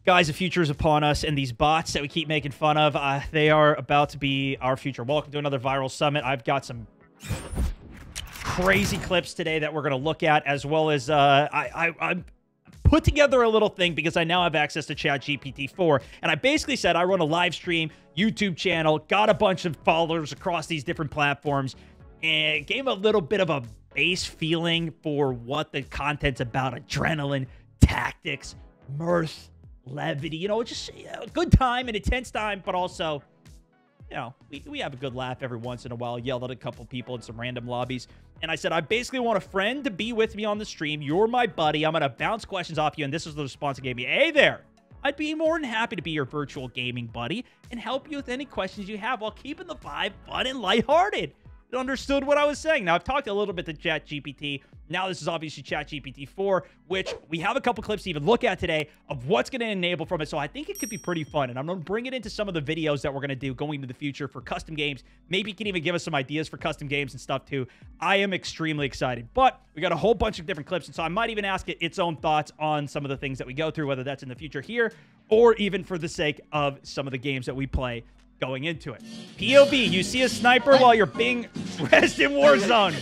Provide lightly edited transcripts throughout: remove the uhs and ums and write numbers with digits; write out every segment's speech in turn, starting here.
Guys, the future is upon us, and these bots that we keep making fun of, they are about to be our future. Welcome to another Viral Summit. I've got some crazy clips today that we're going to look at, as well as I put together a little thing because I now have access to ChatGPT 4, and I basically said I run a live stream YouTube channel, got a bunch of followers across these different platforms, and gave a little bit of a base feeling for what the content's about: adrenaline, tactics, mirth, levity, you know, just a good time, an intense time, but also, you know, we have a good laugh every once in a while. Yelled at a couple people in some random lobbies. And I said, I basically want a friend to be with me on the stream. You're my buddy. I'm going to bounce questions off you. And this is the response he gave me. Hey there. I'd be more than happy to be your virtual gaming buddy and help you with any questions you have while keeping the vibe fun and lighthearted. It understood what I was saying. Now, I've talked a little bit to ChatGPT. Now, this is obviously ChatGPT 4, which we have a couple clips to even look at today of what's going to enable from it. So I think it could be pretty fun. And I'm going to bring it into some of the videos that we're going to do going into the future for custom games. Maybe you can even give us some ideas for custom games and stuff too. I am extremely excited. But we got a whole bunch of different clips. And so I might even ask it its own thoughts on some of the things that we go through, whether that's in the future here or even for the sake of some of the games that we play going into it. POV, you see a sniper while you're being rezzed in Warzone.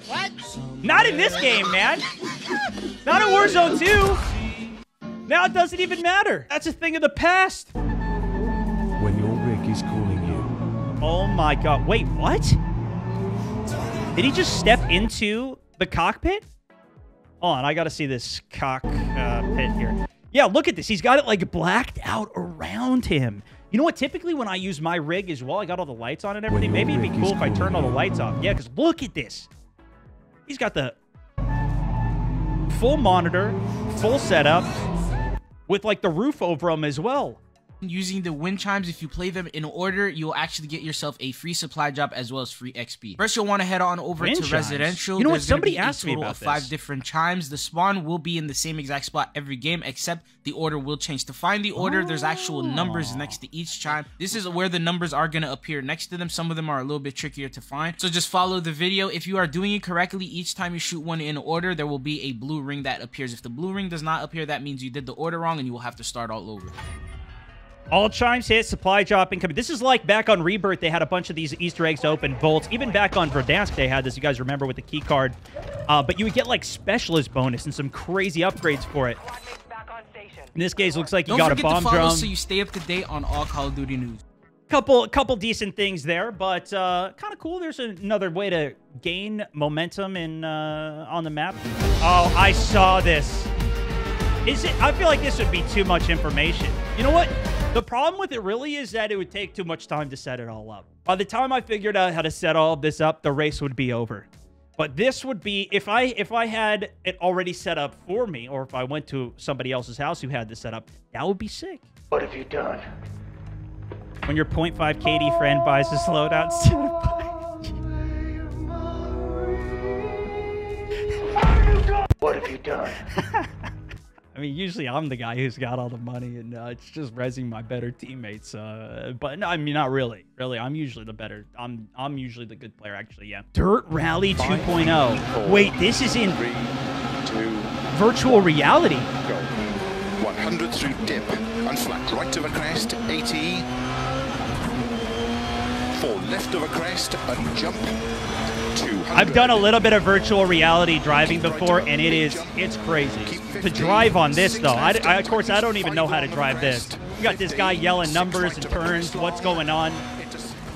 What? Not in this game, man. Not in Warzone 2. Now it doesn't even matter. That's a thing of the past. When your rig is calling you. Oh my god. Wait, what? Did he just step into the cockpit? Hold on, I gotta see this cockpit here. Yeah, look at this. He's got it like blacked out around him. You know what? Typically when I use my rig as well, I got all the lights on and everything. Maybe it'd be cool if I turned all the lights off. Yeah, because look at this. He's got the full monitor, full setup, with like the roof over him as well. Using the wind chimes, if you play them in order, you'll actually get yourself a free supply drop as well as free XP. First, you'll want to head on over Wind to chimes. residential. You know what? There's gonna Somebody be asked me total about of 5 this. different chimes. The spawn will be in the same exact spot every game, except the order will change. To find the order, there's actual numbers next to each chime. This is where the numbers are going to appear next to them. Some of them are a little bit trickier to find, so just follow the video. If you are doing it correctly, each time you shoot one in order, there will be a blue ring that appears. If the blue ring does not appear, that means you did the order wrong and you will have to start all over. All chimes hit, supply drop incoming. This is like back on Rebirth, they had a bunch of these Easter eggs open, vaults. Even back on Verdansk, they had this, you guys remember, with the key card. But you would get like specialist bonus and some crazy upgrades for it. In this case, looks like you got a bomb drum. So you stay up to date on all Call of Duty news. Couple decent things there, but kind of cool. There's another way to gain momentum in on the map. Oh, I saw this. I feel like this would be too much information. You know what? The problem with it really is that it would take too much time to set it all up. By the time I figured out how to set all of this up, the race would be over. But this would be, if I had it already set up for me, or if I went to somebody else's house who had this set up, that would be sick. What have you done? When your 0.5 KD friend buys this loadout instead of buying... What have you done? I mean, usually I'm the guy who's got all the money, and it's just rezzing my better teammates. But no, I mean, not really. Really, I'm usually the better. I'm usually the good player, actually. Yeah. Dirt Rally 2.0. Wait, this is in 3, 2, virtual reality. go. 100 through dip and flat right of a crest, 80. 4 left of a crest and jump. 200. I've done a little bit of virtual reality driving before, and it's crazy. To drive on this, though, of course, I don't even know how to drive this. You got this guy yelling numbers and turns, what's going on.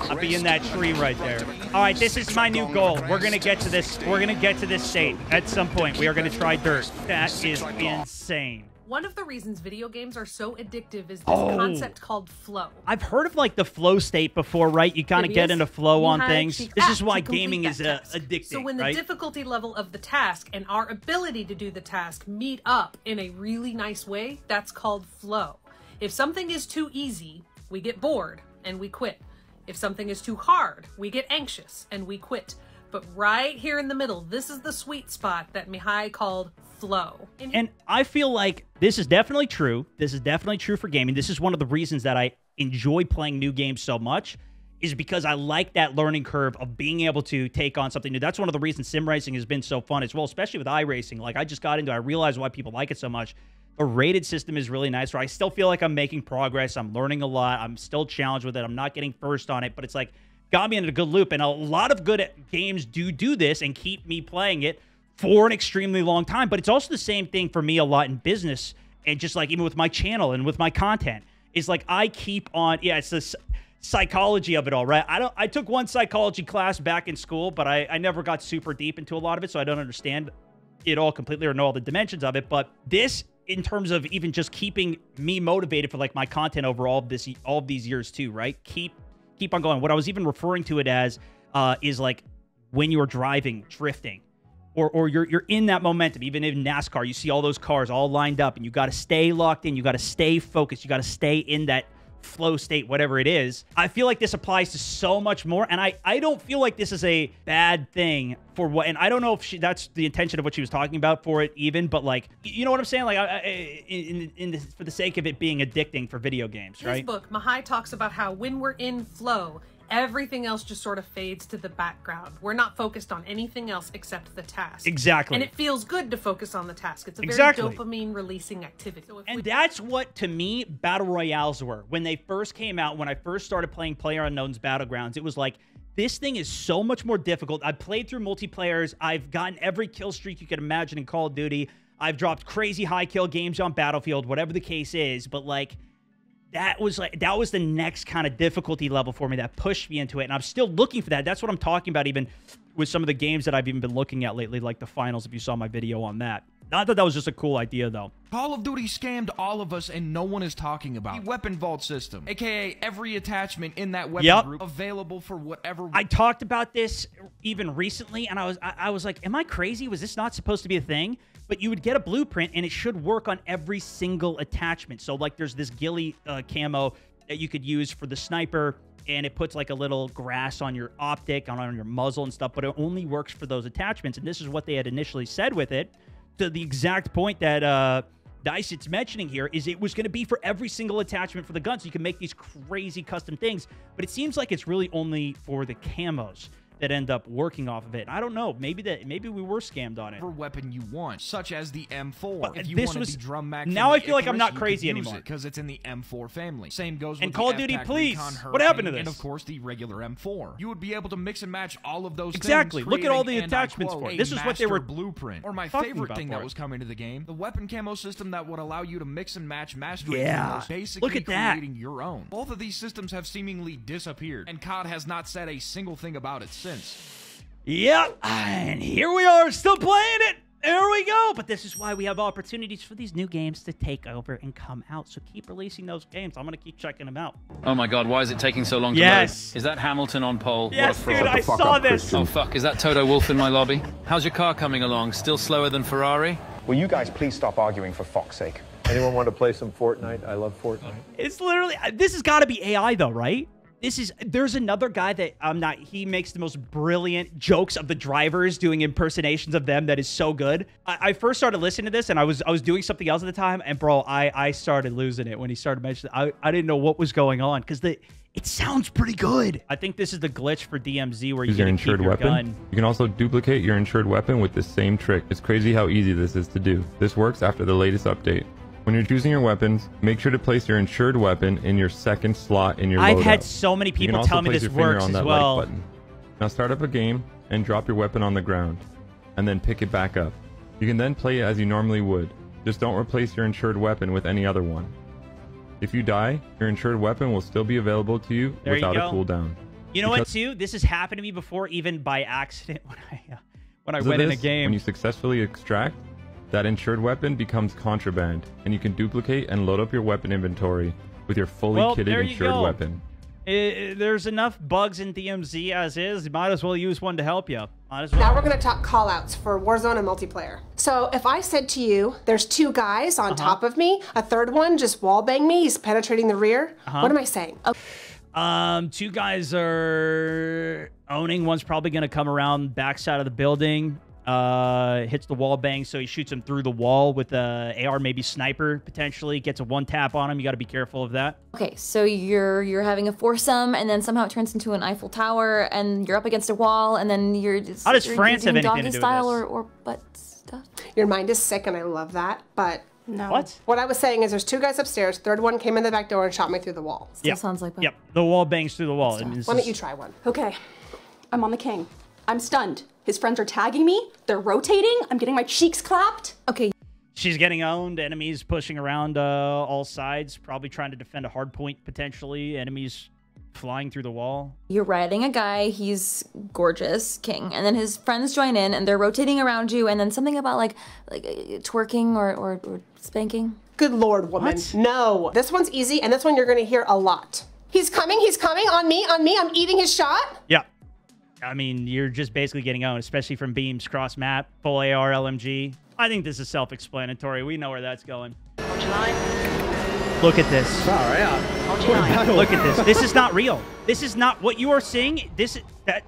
I'll be in that tree right there. All right, this is my new goal. We're going to get to this. We're going to get to this state at some point. We are going to try dirt. That is insane. One of the reasons video games are so addictive is this concept called flow. I've heard of like the flow state before, right? You kind of get into flow on things. This is why gaming is addicting, So when the difficulty level of the task and our ability to do the task meet up in a really nice way, that's called flow. If something is too easy, we get bored and we quit. If something is too hard, we get anxious and we quit. But right here in the middle, this is the sweet spot that Mihai called flow. And I feel like this is definitely true. This is definitely true for gaming. This is one of the reasons that I enjoy playing new games so much, is because I like that learning curve of being able to take on something new. That's one of the reasons sim racing has been so fun as well, especially with iRacing. Like, I just got into it. I realized why people like it so much. A rated system is really nice, where I still feel like I'm making progress. I'm learning a lot. I'm still challenged with it. I'm not getting first on it, but it's like got me in a good loop. And a lot of good games do this and keep me playing it for an extremely long time. But it's also the same thing for me a lot in business, and just like even with my channel and with my content. It's like I keep on, yeah, it's the psychology of it all, right? I took one psychology class back in school, but I never got super deep into a lot of it, so I don't understand it all completely or know all the dimensions of it. But this, in terms of even just keeping me motivated for like my content over all of these years too, right? Keep on going. What I was even referring to it as is like when you're driving, drifting, or you're in that momentum. Even in NASCAR, you see all those cars all lined up, and you got to stay locked in. You got to stay focused. You got to stay in that flow state, whatever it is. I feel like this applies to so much more, and I don't feel like this is a bad thing for what, and I don't know if that's the intention of what she was talking about for it even, but like, you know what I'm saying? Like, for the sake of it being addicting for video games, right? In his book, Mahai talks about how when we're in flow, everything else just sort of fades to the background. We're not focused on anything else except the task. Exactly. And it feels good to focus on the task. It's a very dopamine-releasing activity. So and that's what, to me, Battle Royales were. When they first came out, when I first started playing PlayerUnknown's Battlegrounds, it was like, this thing is so much more difficult. I've played through multiplayers. I've gotten every kill streak you could imagine in Call of Duty. I've dropped crazy high kill games on Battlefield, whatever the case is. But, like, that was the next kind of difficulty level for me that pushed me into it, and I'm still looking for that. That's what I'm talking about, even with some of the games that I've even been looking at lately, like the finals, if you saw my video on that. I thought that was just a cool idea, though. Call of Duty scammed all of us, and no one is talking about the weapon vault system, aka every attachment in that weapon group available for whatever. I talked about this even recently, and I was like, am I crazy? Was this not supposed to be a thing? But you would get a blueprint, and it should work on every single attachment. So, like, there's this ghillie camo that you could use for the sniper, and it puts, like, a little grass on your optic, on your muzzle and stuff, but it only works for those attachments. And this is what they had initially said with it, to the exact point that Dice it's mentioning here, is it was going to be for every single attachment for the gun, so you can make these crazy custom things. But it seems like it's really only for the camos that end up working off of it. I don't know. Maybe we were scammed on it. For weapon you want, such as the M4. But if you this wanted was the drum mag, now I feel like I'm not crazy anymore because it's in the M4 family. Same goes with and Call of the Duty, FTAC, please. Recon, What happened to Hurricane, this? And of course the regular M4. You would be able to mix and match all of those exactly. things. Look at all the and attachments for it. This is what they were blueprint. Or my talking favorite about thing that was coming to the game, the weapon camo system that would allow you to mix and match mastery. Yeah. Basically look at that. creating your own. Both of these systems have seemingly disappeared, and COD has not said a single thing about it since. Yep, and here we are, still playing it. There we go. But this is why we have opportunities for these new games to take over and come out. So keep releasing those games. I'm going to keep checking them out. Oh my God, why is it taking so long to load? Is that Hamilton on pole? Yes, what a fraud. dude, I saw this. Oh fuck, is that Toto Wolff in my lobby? How's your car coming along? Still slower than Ferrari? Will you guys please stop arguing for fuck's sake? Anyone want to play some Fortnite? I love Fortnite. It's literally, this has got to be AI though, right? There's another guy that he makes the most brilliant jokes of the drivers, doing impersonations of them that is so good. I first started listening to this, and I was doing something else at the time, and bro, I started losing it when he started mentioning I didn't know what was going on, because it sounds pretty good. I think this is the glitch for DMZ where you get insured weapon. Gun. You can also duplicate your insured weapon with the same trick. It's crazy how easy this is to do. This works after the latest update. When you're choosing your weapons, make sure to place your insured weapon in your second slot in your loadout. I've had so many people tell me this works as well. Like button. Now start up a game and drop your weapon on the ground, and then pick it back up. You can then play it as you normally would. Just don't replace your insured weapon with any other one. If you die, your insured weapon will still be available to you without a cooldown. You know what, too? This has happened to me before, even by accident when I went in a game. When you successfully extract, that insured weapon becomes contraband, and you can duplicate and load up your weapon inventory with your fully kitted insured weapon. There's enough bugs in DMZ as is. You might as well use one to help you. Might as well. Now we're going to talk callouts for Warzone and multiplayer. So if I said to you, there's two guys on top of me, a third one just wallbang me, he's penetrating the rear, what am I saying? Two guys are owning. One's probably going to come around backside of the building. Hits the wall bang, so he shoots him through the wall with a AR, maybe sniper, potentially. Gets a one tap on him. You got to be careful of that. Okay, so you're having a foursome, and then somehow it turns into an Eiffel Tower, and you're up against a wall, and then you're just... How does France have anything to do with this? Or butt stuff? Your mind is sick, and I love that, but No. What? What I was saying is there's 2 guys upstairs. Third one came in the back door and shot me through the wall. Still sounds like Yep. The wall bangs through the wall. I mean, Why don't you try one? Okay. I'm on the king. I'm stunned. His friends are tagging me. They're rotating. I'm getting my cheeks clapped. Okay. She's getting owned. Enemies pushing around all sides. Probably trying to defend a hard point, potentially. Enemies flying through the wall. You're riding a guy, he's gorgeous, king, and then his friends join in and they're rotating around you, and then something about like twerking or spanking. Good Lord, woman. What? No. This one's easy, and this one you're gonna hear a lot. He's coming on me, I'm eating his shot. Yeah. I mean, you're just basically getting owned, especially from beams, cross map, full AR, LMG. I think this is self-explanatory. We know where that's going. Hold your line. Look at this. Sorry, hold your line. Look at this. This is not real. This is not what you are seeing. This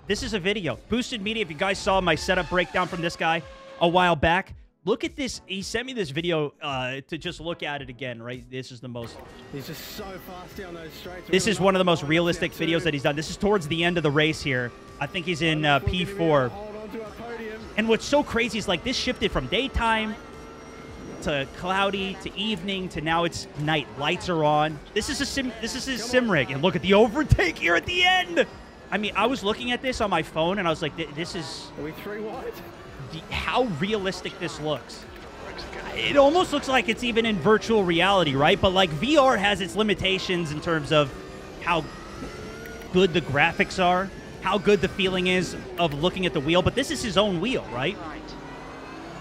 is a video. Boosted Media, if you guys saw my setup breakdown from this guy a while back, look at this. He sent me this video to just look at it again, right? This is the most... He's just so fast down those straights. This is one of the most realistic videos that he's done. This is towards the end of the race here. I think he's in P4. And what's so crazy is like this shifted from daytime to cloudy to evening to now it's night. Lights are on. This is his sim rig, and look at the overtake here at the end. I mean, I was looking at this on my phone and I was like, this is... Are we 3 wide? How realistic this looks. It almost looks like it's even in virtual reality, right? But like VR has its limitations in terms of how good the graphics are, how good the feeling is of looking at the wheel. But this is his own wheel, right?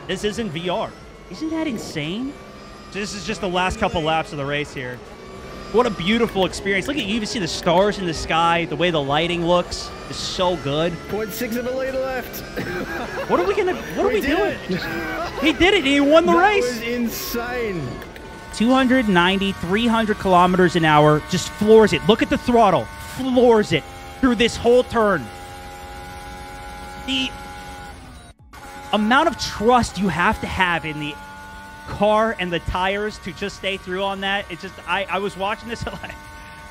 This isn't VR. Isn't that insane? This is just the last couple laps of the race here. What a beautiful experience. Look at you even see the stars in the sky. The way the lighting looks is so good. 0.6 of a lead left. What are we doing? He did it. He won the race. That was insane. 290, 300 kilometers an hour. Just floors it. Look at the throttle. Floors it through this whole turn. The amount of trust you have to have in the car and the tires to just stay through on that. It's just, I was watching this.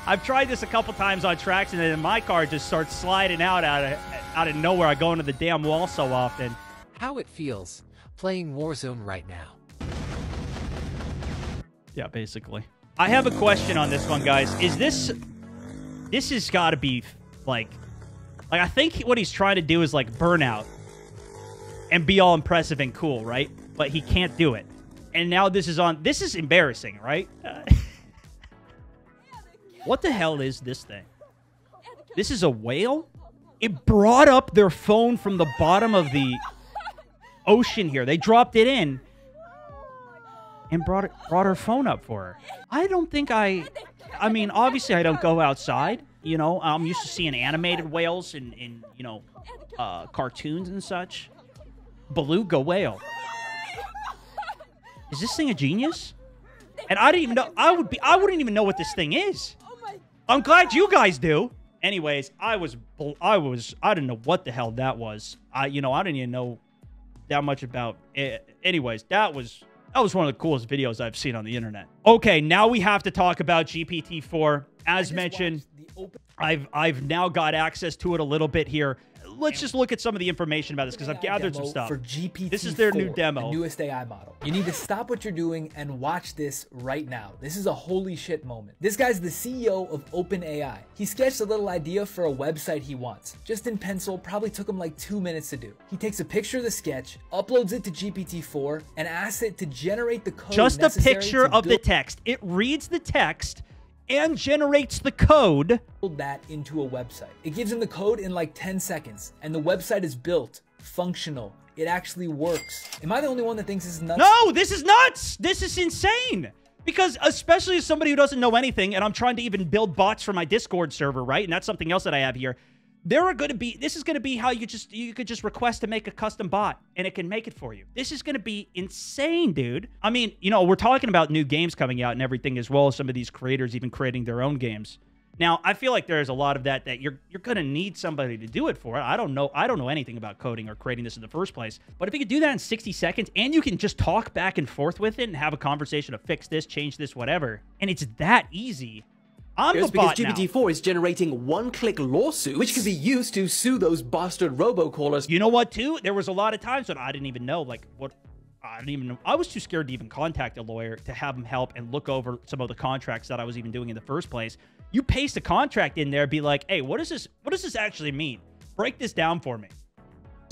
I've tried this a couple times on tracks, and then my car just starts sliding out of nowhere. I go into the damn wall so often. How it feels playing Warzone right now. Yeah, basically. I have a question on this one, guys. Is this has got to be like I think what he's trying to do is like Burnout and be all impressive and cool, right? But he can't do it. And now this is embarrassing, right? What the hell is this thing? This is a whale? It brought up their phone from the bottom of the ocean here. They dropped it in and brought her phone up for her. I don't think I mean, obviously I don't go outside. You know, I'm used to seeing animated whales in you know, cartoons and such. Beluga whale. Is this thing a genius? And I didn't even know. I wouldn't even know what this thing is. I'm glad you guys do. Anyways, I didn't know what the hell that was. You know, I didn't even know that much about it. Anyways, that was one of the coolest videos I've seen on the internet. Okay, now we have to talk about GPT-4. As mentioned, I've now got access to it a little bit here. Let's just look at some of the information about this because I've gathered some stuff. For GPT-4, this is their new demo. The newest AI model. You need to stop what you're doing and watch this right now. This is a holy shit moment. This guy's the CEO of OpenAI. He sketched a little idea for a website he wants. Just in pencil, probably took him like 2 minutes to do. He takes a picture of the sketch, uploads it to GPT-4, and asks it to generate the code just a picture of the text. It reads the text and generates the code. Build that into a website. It gives him the code in like 10 seconds, and the website is built, functional. It actually works. Am I the only one that thinks this is nuts? No, this is nuts. This is insane. Because especially as somebody who doesn't know anything, and I'm trying to even build bots for my Discord server, right? And that's something else that I have here. This is going to be how you could just request to make a custom bot and it can make it for you. This is going to be insane, dude. I mean, you know, we're talking about new games coming out and everything as well as some of these creators even creating their own games. Now, I feel like there's a lot of that you're going to need somebody to do it for it. I don't know anything about coding or creating this in the first place. But if you could do that in 60 seconds and you can just talk back and forth with it and have a conversation to fix this, change this, whatever, and it's that easy. I'm the bot now. Because GPT-4 is generating one-click lawsuits, which can be used to sue those bastard robocallers. You know what, too? There was a lot of times when I didn't even know, like, I didn't even know. I was too scared to even contact a lawyer to have him help and look over some of the contracts that I was even doing in the first place. You paste a contract in there, be like, hey, what does this actually mean? Break this down for me.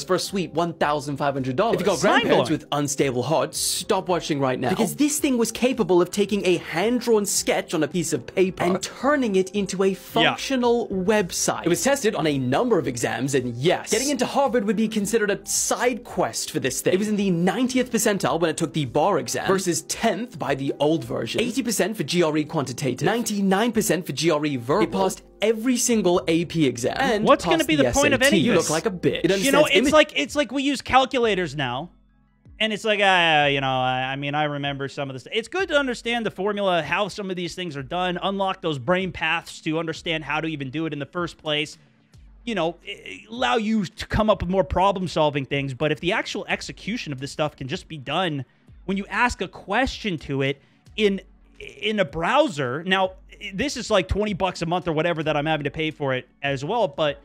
For a sweet $1,500. If you got grandparents with unstable hearts, stop watching right now. Because this thing was capable of taking a hand-drawn sketch on a piece of paper and turning it into a functional website. It was tested on a number of exams, and yes, getting into Harvard would be considered a side quest for this thing. It was in the 90th percentile when it took the bar exam, versus 10th by the old version, 80% for GRE quantitative, 99% for GRE verbal. It passed every single AP exam. And what's going to be the point of any of this? You look like a bitch. You know, it's like we use calculators now, and it's like, you know, I mean, I remember some of this. It's good to understand the formula, how some of these things are done, unlock those brain paths to understand how to even do it in the first place. You know, allow you to come up with more problem-solving things. But if the actual execution of this stuff can just be done when you ask a question to it in a browser. Now, this is like 20 bucks a month or whatever that I'm having to pay for it as well, but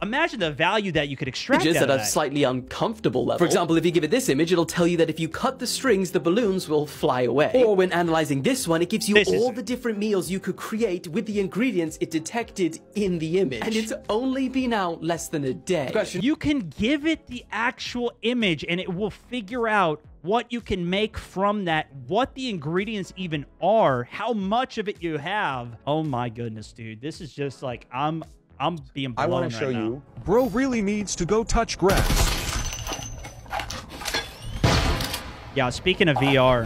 imagine the value that you could extract out of at a slightly uncomfortable level. For example, if you give it this image, it'll tell you that if you cut the strings, the balloons will fly away. Or when analyzing this one, it gives you all the different meals you could create with the ingredients it detected in the image. And it's only been out less than a day. You can give it the actual image and it will figure out what you can make from that, what the ingredients even are, how much of it you have. Oh my goodness, dude. This is just like, I'm being blown. I want to show you. Bro really needs to go touch grass. Yeah, speaking of VR,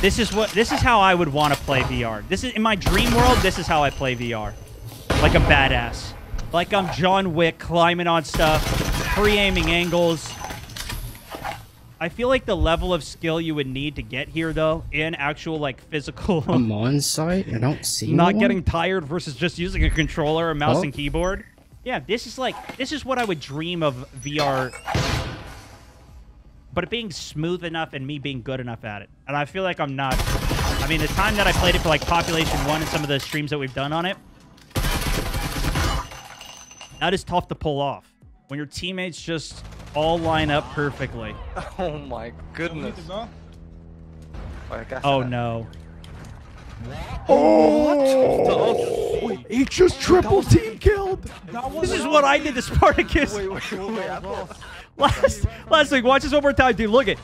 this is how I would want to play VR. This is in my dream world. This is how I play VR, like a badass, like I'm John Wick climbing on stuff, pre-aiming angles. I feel like the level of skill you would need to get here, though, in actual, like, physical... I'm on site. I don't see Not getting tired versus just using a controller, a mouse, and keyboard. Yeah, this is what I would dream of VR. But it being smooth enough and me being good enough at it. And I feel like I'm not... I mean, the time that I played it for, like, Population 1 and some of the streams that we've done on it, that is tough to pull off. When your teammates just... all line up perfectly. Oh my goodness. Oh no. Oh! Wait, he just triple team killed. This is what I did to Spartacus. Last week, watch this one more time, dude. Look at.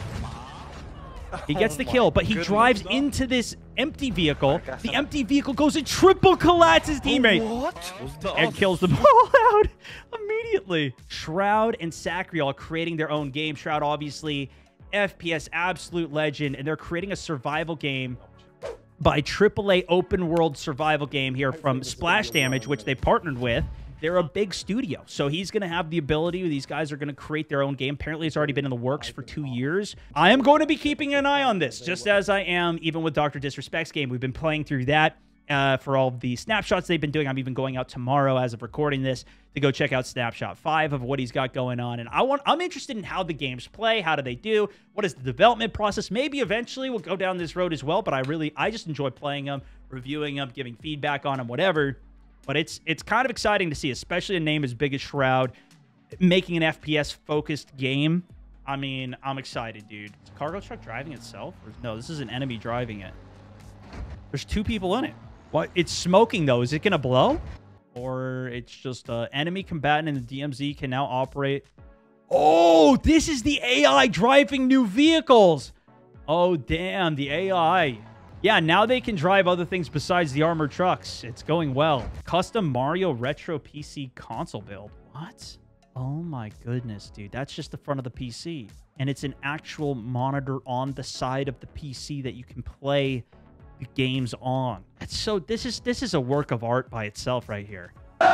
He gets the kill, but he drives into this empty vehicle. The empty vehicle goes and triple collates his teammate. And kills them all out immediately. Shroud and Sacriel creating their own game. Shroud, obviously, FPS absolute legend, and they're creating a survival game by AAA open world survival game here from Splash Damage, which they partnered with. They're a big studio, so he's going to have the ability. These guys are going to create their own game. Apparently, it's already been in the works for 2 years. I am going to be keeping an eye on this, just as I am even with Dr. Disrespect's game. We've been playing through that for all the snapshots they've been doing. I'm even going out tomorrow as of recording this to go check out Snapshot 5 of what he's got going on. And I'm interested in how the games play. How do they do? What is the development process? Maybe eventually we'll go down this road as well, but I just enjoy playing them, reviewing them, giving feedback on them, whatever. But it's kind of exciting to see, especially a name as big as Shroud making an FPS-focused game. I mean, I'm excited, dude. Is the cargo truck driving itself? Or, no, this is an enemy driving it. There's 2 people in it. What? It's smoking, though. Is it going to blow? Or it's just enemy combatant and the DMZ can now operate. Oh, this is the AI driving new vehicles. Oh, damn, the AI. Yeah, now they can drive other things besides the armored trucks. It's going well. Custom Mario Retro PC console build. What? Oh my goodness, dude. That's just the front of the PC. And it's an actual monitor on the side of the PC that you can play the games on. That's so... This is a work of art by itself right here. No.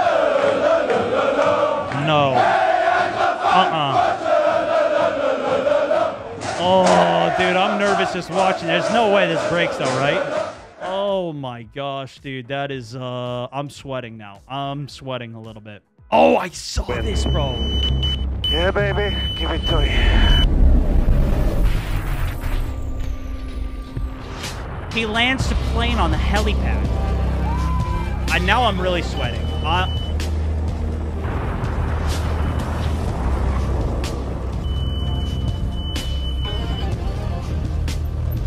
Oh, dude, I'm nervous just watching. There's no way this breaks, though, right? Oh, my gosh, dude. That is, I'm sweating now. I'm sweating a little bit. Oh, I saw this, bro. Yeah, baby. Give it to me. He lands the plane on the helipad. Now I'm really sweating.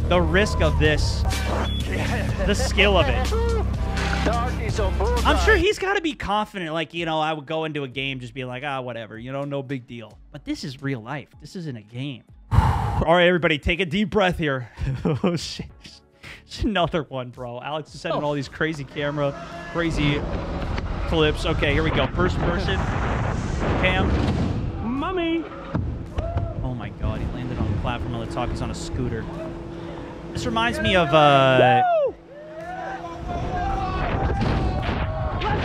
the risk of this, the skill of it. I'm sure he's got to be confident. Like, you know, I would go into a game just being like, ah, whatever, you know, no big deal. But this is real life. This isn't a game. All right, everybody, take a deep breath here. Oh, shit. It's another one, bro. Alex is sending all these crazy clips. Okay, here we go. First person. Cam. Mummy. Oh, my God. He landed on the platform on the top. He's on a scooter. This reminds me of... Let's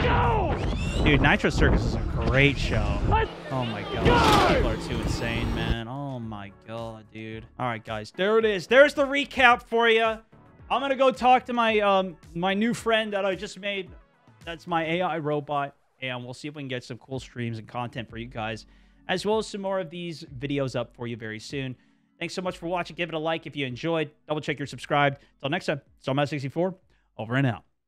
go! Dude, Nitro Circus is a great show. Oh, my God. People are too insane, man. Oh, my God, dude. All right, guys. There it is. There's the recap for you. I'm going to go talk to my my new friend that I just made. That's my AI robot. And we'll see if we can get some cool streams and content for you guys, as well as some more of these videos up for you very soon. Thanks so much for watching. Give it a like if you enjoyed. Double check you're subscribed. Until next time, it's Matt64, over and out.